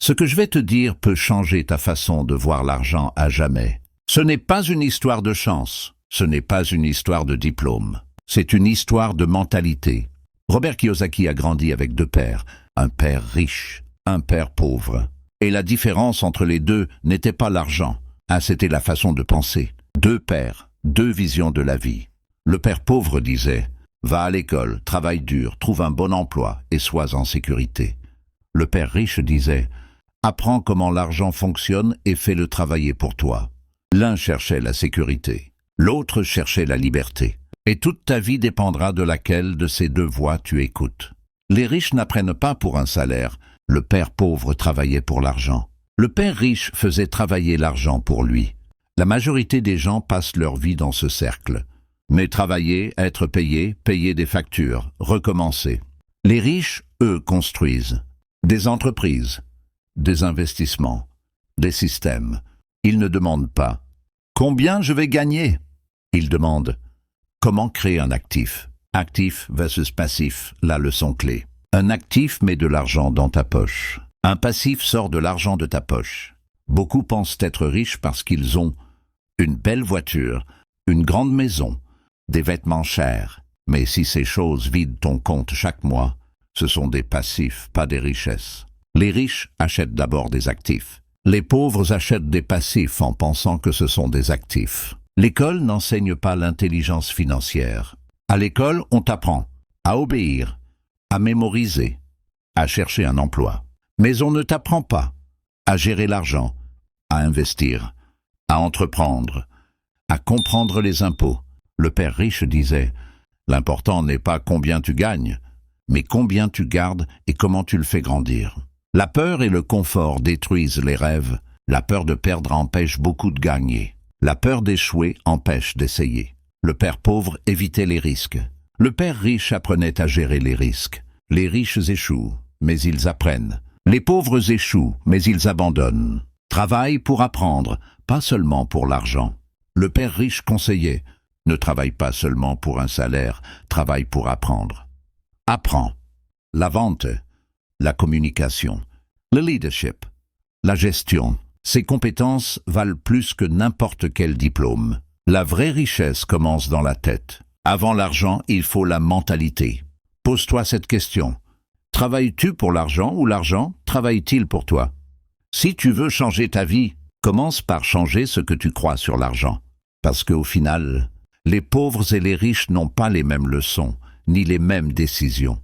Ce que je vais te dire peut changer ta façon de voir l'argent à jamais. Ce n'est pas une histoire de chance, ce n'est pas une histoire de diplôme, c'est une histoire de mentalité. Robert Kiyosaki a grandi avec deux pères, un père riche, un père pauvre. Et la différence entre les deux n'était pas l'argent, c'était la façon de penser. Deux pères, deux visions de la vie. Le père pauvre disait « Va à l'école, travaille dur, trouve un bon emploi et sois en sécurité ». Le père riche disait « Apprends comment l'argent fonctionne et fais-le travailler pour toi ». L'un cherchait la sécurité, l'autre cherchait la liberté. Et toute ta vie dépendra de laquelle de ces deux voies tu écoutes. Les riches n'apprennent pas pour un salaire, le père pauvre travaillait pour l'argent. Le père riche faisait travailler l'argent pour lui. La majorité des gens passent leur vie dans ce cercle. Mais travailler, être payé, payer des factures, recommencer. Les riches, eux, construisent des entreprises, des investissements, des systèmes. Ils ne demandent pas « Combien je vais gagner ?» Ils demandent « Comment créer un actif ?» Actif versus passif, la leçon clé. Un actif met de l'argent dans ta poche. Un passif sort de l'argent de ta poche. Beaucoup pensent être riches parce qu'ils ont une belle voiture, une grande maison, des vêtements chers. Mais si ces choses vident ton compte chaque mois, ce sont des passifs, pas des richesses. Les riches achètent d'abord des actifs. Les pauvres achètent des passifs en pensant que ce sont des actifs. L'école n'enseigne pas l'intelligence financière. À l'école, on t'apprend à obéir, à mémoriser, à chercher un emploi. Mais on ne t'apprend pas à gérer l'argent, à investir, à entreprendre, à comprendre les impôts. Le père riche disait « L'important n'est pas combien tu gagnes, mais combien tu gardes et comment tu le fais grandir. » La peur et le confort détruisent les rêves. La peur de perdre empêche beaucoup de gagner. La peur d'échouer empêche d'essayer. Le père pauvre évitait les risques. Le père riche apprenait à gérer les risques. Les riches échouent, mais ils apprennent. Les pauvres échouent, mais ils abandonnent. Travaille pour apprendre, pas seulement pour l'argent. Le père riche conseillait « Ne travaille pas seulement pour un salaire, travaille pour apprendre. » Apprends. La vente, la communication, le leadership, la gestion. Ces compétences valent plus que n'importe quel diplôme. La vraie richesse commence dans la tête. Avant l'argent, il faut la mentalité. Pose-toi cette question. Travailles-tu pour l'argent ou l'argent travaille-t-il pour toi? Si tu veux changer ta vie, commence par changer ce que tu crois sur l'argent. Parce qu'au final, les pauvres et les riches n'ont pas les mêmes leçons, ni les mêmes décisions.